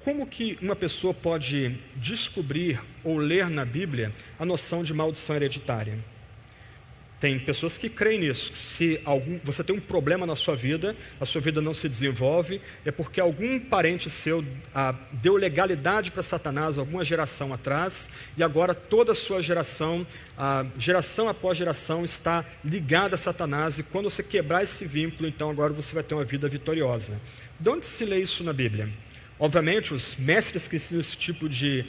Como que uma pessoa pode descobrir ou ler na Bíblia a noção de maldição hereditária? Tem pessoas que creem nisso. Se você tem um problema na sua vida, a sua vida não se desenvolve, é porque algum parente seu deu legalidade para Satanás alguma geração atrás, e agora toda a sua geração após geração, está ligada a Satanás, e quando você quebrar esse vínculo, então agora você vai ter uma vida vitoriosa. De onde se lê isso na Bíblia? Obviamente, os mestres que ensinam esse tipo de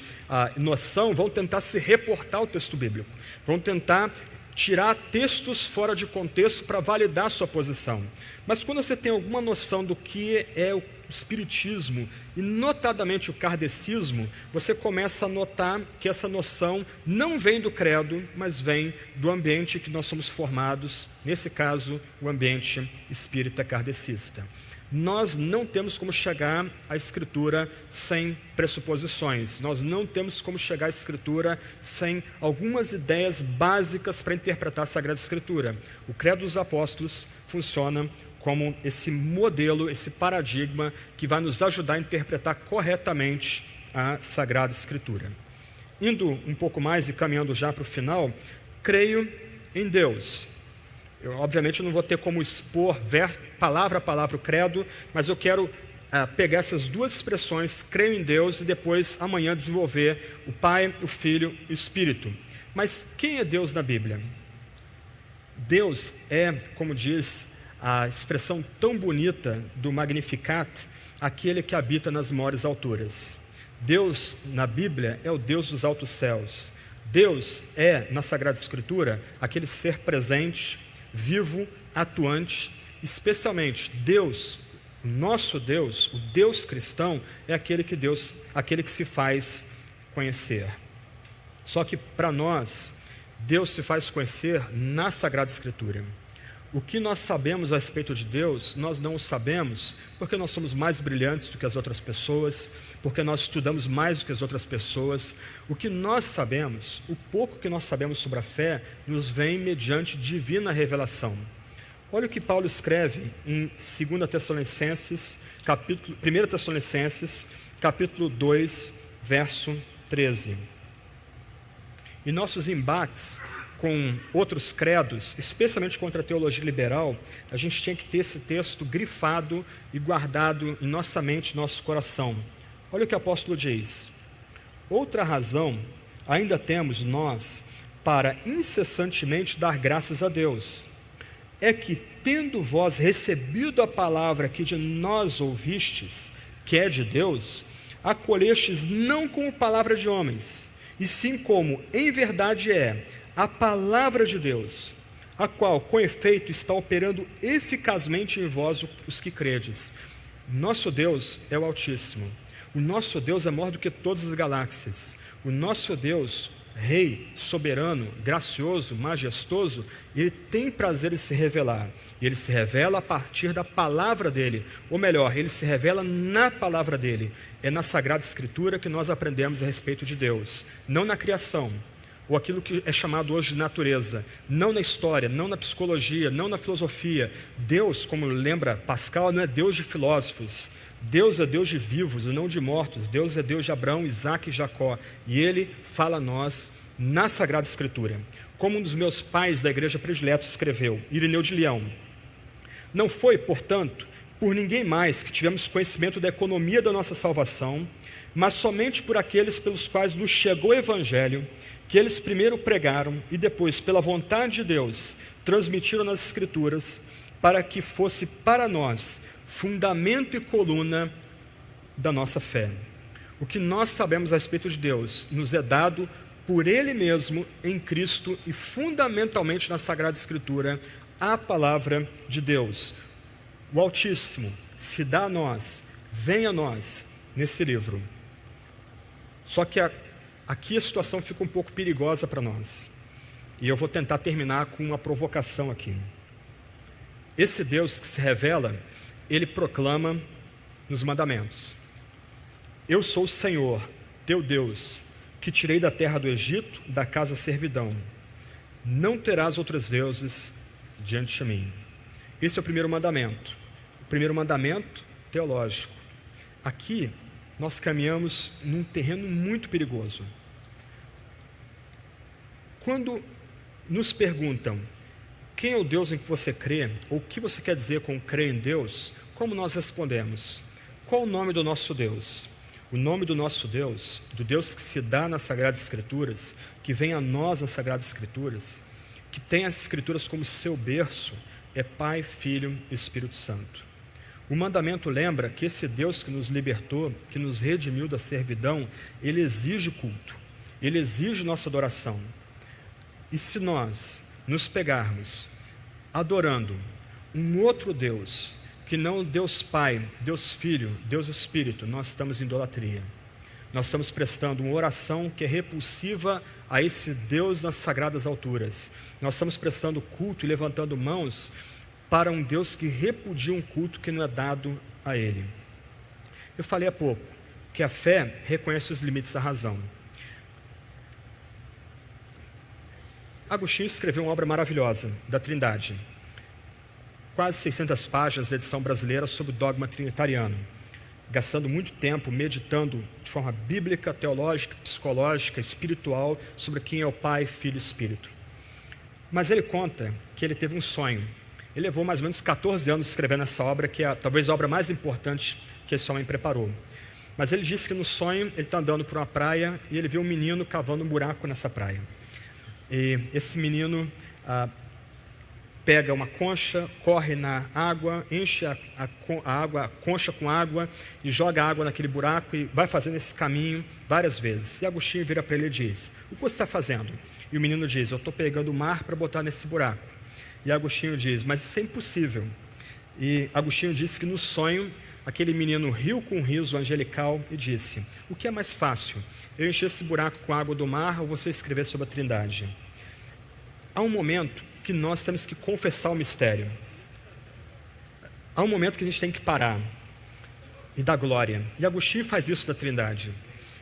noção vão tentar se reportar ao texto bíblico, vão tentar tirar textos fora de contexto para validar a sua posição. Mas quando você tem alguma noção do que é o espiritismo, e notadamente o kardecismo, você começa a notar que essa noção não vem do credo, mas vem do ambiente que nós somos formados, nesse caso, o ambiente espírita kardecista. Nós não temos como chegar à Escritura sem pressuposições. Nós não temos como chegar à Escritura sem algumas ideias básicas para interpretar a Sagrada Escritura. O Credo dos Apóstolos funciona como esse modelo, esse paradigma que vai nos ajudar a interpretar corretamente a Sagrada Escritura. Indo um pouco mais e caminhando já para o final, creio em Deus. Eu, obviamente, não vou ter como expor palavra a palavra o credo, mas eu quero pegar essas duas expressões, creio em Deus, e depois, amanhã, desenvolver o Pai, o Filho e o Espírito. Mas quem é Deus na Bíblia? Deus é, como diz a expressão tão bonita do Magnificat, aquele que habita nas maiores alturas. Deus, na Bíblia, é o Deus dos altos céus. Deus é, na Sagrada Escritura, aquele ser presente, vivo, atuante, especialmente Deus, o nosso Deus, o Deus cristão, é aquele que se faz conhecer. Só que para nós, Deus se faz conhecer na Sagrada Escritura. O que nós sabemos a respeito de Deus, nós não o sabemos porque nós somos mais brilhantes do que as outras pessoas, porque nós estudamos mais do que as outras pessoas. O que nós sabemos, o pouco que nós sabemos sobre a fé, nos vem mediante divina revelação. Olha o que Paulo escreve em 1 Tessalonicenses, capítulo 2, verso 13. Em nossos embates com outros credos, especialmente contra a teologia liberal, a gente tinha que ter esse texto grifado e guardado em nossa mente, nosso coração. Olha o que o apóstolo diz: outra razão ainda temos nós para incessantemente dar graças a Deus, é que, tendo vós recebido a palavra que de nós ouvistes, que é de Deus, acolhestes não como palavra de homens, e sim como em verdade é a palavra de Deus, a qual, com efeito, está operando eficazmente em vós os que credes. Nosso Deus é o Altíssimo, O nosso Deus é maior do que todas as galáxias. O nosso Deus, Rei, soberano, gracioso, majestoso, Ele tem prazer em se revelar. E Ele se revela a partir da palavra dEle. Ou melhor, Ele se revela na palavra dEle. É na Sagrada Escritura que nós aprendemos a respeito de Deus. Não na criação, ou aquilo que é chamado hoje de natureza. Não na história, não na psicologia, não na filosofia. Deus, como lembra Pascal, não é Deus de filósofos. Deus é Deus de vivos e não de mortos. Deus é Deus de Abraão, Isaque e Jacó. E Ele fala a nós na Sagrada Escritura. Como um dos meus pais da igreja prediletos escreveu, Irineu de Leão: não foi, portanto, por ninguém mais que tivemos conhecimento da economia da nossa salvação, mas somente por aqueles pelos quais nos chegou o Evangelho, que eles primeiro pregaram e depois, pela vontade de Deus, transmitiram nas Escrituras, para que fosse para nós fundamento e coluna da nossa fé. O que nós sabemos a respeito de Deus nos é dado por Ele mesmo em Cristo e fundamentalmente na Sagrada Escritura, a palavra de Deus. O Altíssimo se dá a nós, vem a nós nesse livro. Só que aqui a situação fica um pouco perigosa para nós. E eu vou tentar terminar com uma provocação aqui. Esse Deus que se revela, Ele proclama nos mandamentos: eu sou o Senhor, teu Deus, que tirei da terra do Egito, da casa servidão. Não terás outros deuses diante de mim. Esse é o primeiro mandamento. O primeiro mandamento teológico. Aqui nós caminhamos num terreno muito perigoso. Quando nos perguntam quem é o Deus em que você crê, ou o que você quer dizer com crer em Deus, como nós respondemos? Qual o nome do nosso Deus? O nome do nosso Deus, do Deus que se dá nas Sagradas Escrituras, que vem a nós nas Sagradas Escrituras, que tem as Escrituras como seu berço, é Pai, Filho e Espírito Santo. O mandamento lembra que esse Deus que nos libertou, que nos redimiu da servidão, Ele exige culto, Ele exige nossa adoração. E se nós nos pegarmos adorando um outro Deus, que não Deus Pai, Deus Filho, Deus Espírito, nós estamos em idolatria. Nós estamos prestando uma oração que é repulsiva a esse Deus nas sagradas alturas. Nós estamos prestando culto e levantando mãos para um Deus que repudia um culto que não é dado a Ele. Eu falei há pouco que a fé reconhece os limites da razão. Agostinho escreveu uma obra maravilhosa da Trindade. Quase 600 páginas, edição brasileira, sobre o dogma trinitariano. Gastando muito tempo meditando de forma bíblica, teológica, psicológica, espiritual, sobre quem é o Pai, Filho e Espírito. Mas ele conta que ele teve um sonho. Ele levou mais ou menos 14 anos escrevendo essa obra, que é talvez a obra mais importante que esse homem preparou. Mas ele disse que no sonho ele está andando por uma praia e ele vê um menino cavando um buraco nessa praia. E esse menino pega uma concha, corre na água, enche a concha com água e joga água naquele buraco e vai fazendo esse caminho várias vezes. E Agostinho vira para ele e diz: o que você está fazendo? E o menino diz: eu estou pegando o mar para botar nesse buraco. E Agostinho diz: mas isso é impossível. E Agostinho disse que no sonho aquele menino riu com um riso angelical e disse: o que é mais fácil? Eu encher esse buraco com a água do mar ou você escrever sobre a Trindade? Há um momento que nós temos que confessar o mistério. Há um momento que a gente tem que parar e dar glória. E Agostinho faz isso da Trindade.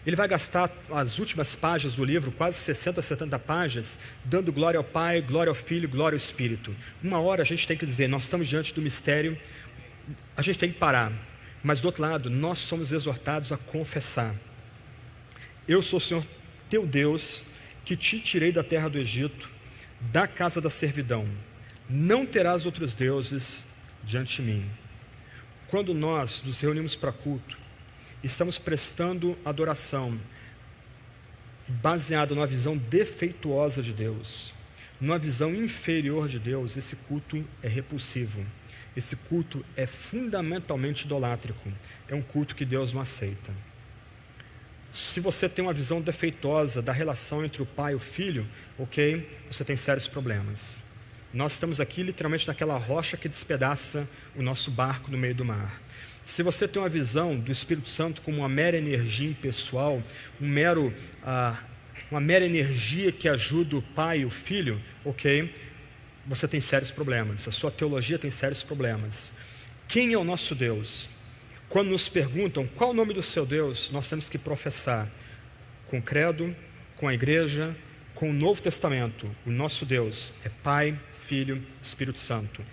Ele vai gastar as últimas páginas do livro, quase 60, 70 páginas, dando glória ao Pai, glória ao Filho, glória ao Espírito. Uma hora a gente tem que dizer: nós estamos diante do mistério, a gente tem que parar. Mas do outro lado, nós somos exortados a confessar: eu sou o Senhor teu Deus, que te tirei da terra do Egito, da casa da servidão. Não terás outros deuses diante de mim. Quando nós nos reunimos para culto, estamos prestando adoração baseada numa visão defeituosa de Deus, numa visão inferior de Deus. Esse culto é repulsivo. Esse culto é fundamentalmente idolátrico. É um culto que Deus não aceita. Se você tem uma visão defeituosa da relação entre o pai e o filho, ok, você tem sérios problemas. Nós estamos aqui literalmente naquela rocha que despedaça o nosso barco no meio do mar. Se você tem uma visão do Espírito Santo como uma mera energia impessoal, uma mera energia que ajuda o Pai e o Filho, ok, você tem sérios problemas, a sua teologia tem sérios problemas. Quem é o nosso Deus? Quando nos perguntam qual o nome do seu Deus, nós temos que professar com o credo, com a igreja, com o Novo Testamento. O nosso Deus é Pai, Filho, Espírito Santo.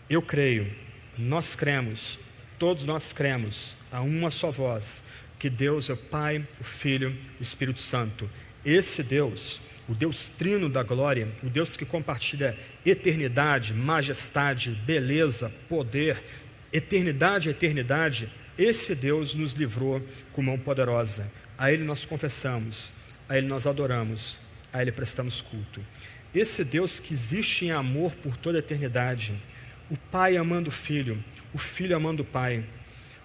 Eu creio, nós cremos, todos nós cremos a uma só voz, que Deus é o Pai, o Filho e o Espírito Santo. Esse Deus, o Deus trino da glória, o Deus que compartilha eternidade, majestade, beleza, poder, eternidade a eternidade, esse Deus nos livrou com mão poderosa. A Ele nós confessamos, a Ele nós adoramos, a Ele prestamos culto. Esse Deus que existe em amor por toda a eternidade, o Pai amando o Filho amando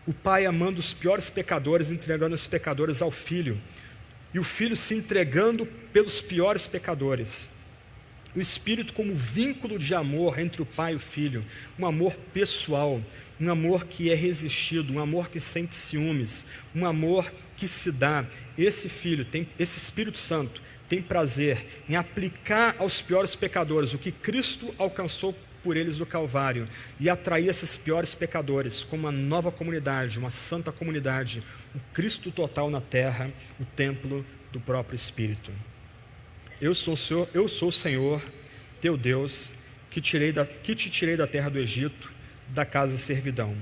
o Pai amando os piores pecadores, entregando os pecadores ao Filho, e o Filho se entregando pelos piores pecadores. O Espírito como vínculo de amor entre o Pai e o Filho, um amor pessoal, um amor que é resistido, um amor que sente ciúmes, um amor que se dá. Esse Espírito Santo tem prazer em aplicar aos piores pecadores o que Cristo alcançou por eles no Calvário e atrair esses piores pecadores como uma nova comunidade, uma santa comunidade, o Cristo total na terra, o templo do próprio Espírito. Eu sou o Senhor, teu Deus, que te tirei da terra do Egito, da casa de servidão.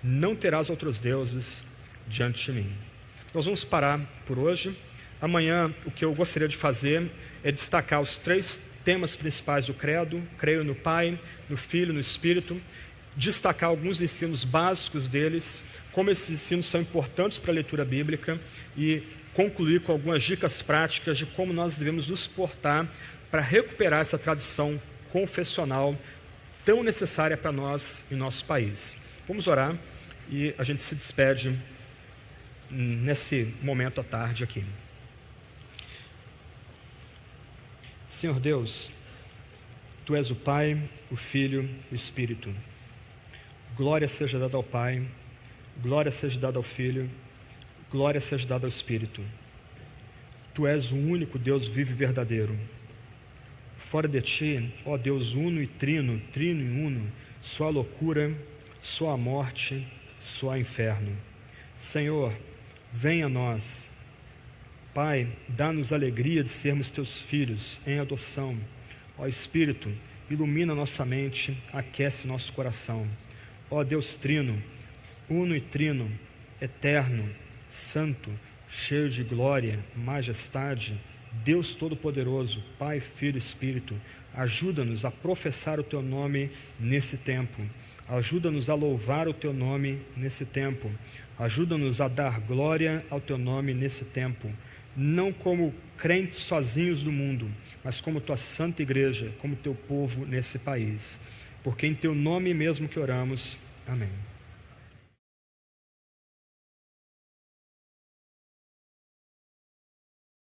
Não terás outros deuses diante de mim. Nós vamos parar por hoje. Amanhã, o que eu gostaria de fazer é destacar os 3 temas principais do credo: creio no Pai, no Filho, no Espírito, destacar alguns ensinos básicos deles, como esses ensinos são importantes para a leitura bíblica, e concluir com algumas dicas práticas de como nós devemos nos portar para recuperar essa tradição confessional tão necessária para nós em nosso país. Vamos orar e a gente se despede nesse momento à tarde aqui. Senhor Deus, Tu és o Pai, o Filho e o Espírito. Glória seja dada ao Pai, glória seja dada ao Filho, glória seja dada ao Espírito. Tu és o único Deus vivo e verdadeiro. Fora de Ti, ó Deus uno e trino, trino e uno, só a loucura, só a morte, só a inferno. Senhor, venha a nós. Pai, dá-nos a alegria de sermos Teus filhos em adoção. Ó Espírito, ilumina nossa mente, aquece nosso coração. Ó Deus trino, uno e trino, eterno, santo, cheio de glória, majestade, Deus Todo-Poderoso, Pai, Filho e Espírito, ajuda-nos a professar o Teu nome nesse tempo. Ajuda-nos a louvar o Teu nome nesse tempo. Ajuda-nos a dar glória ao Teu nome nesse tempo. Não como crentes sozinhos do mundo, mas como Tua santa igreja, como Teu povo nesse país. Porque em Teu nome mesmo que oramos. Amém.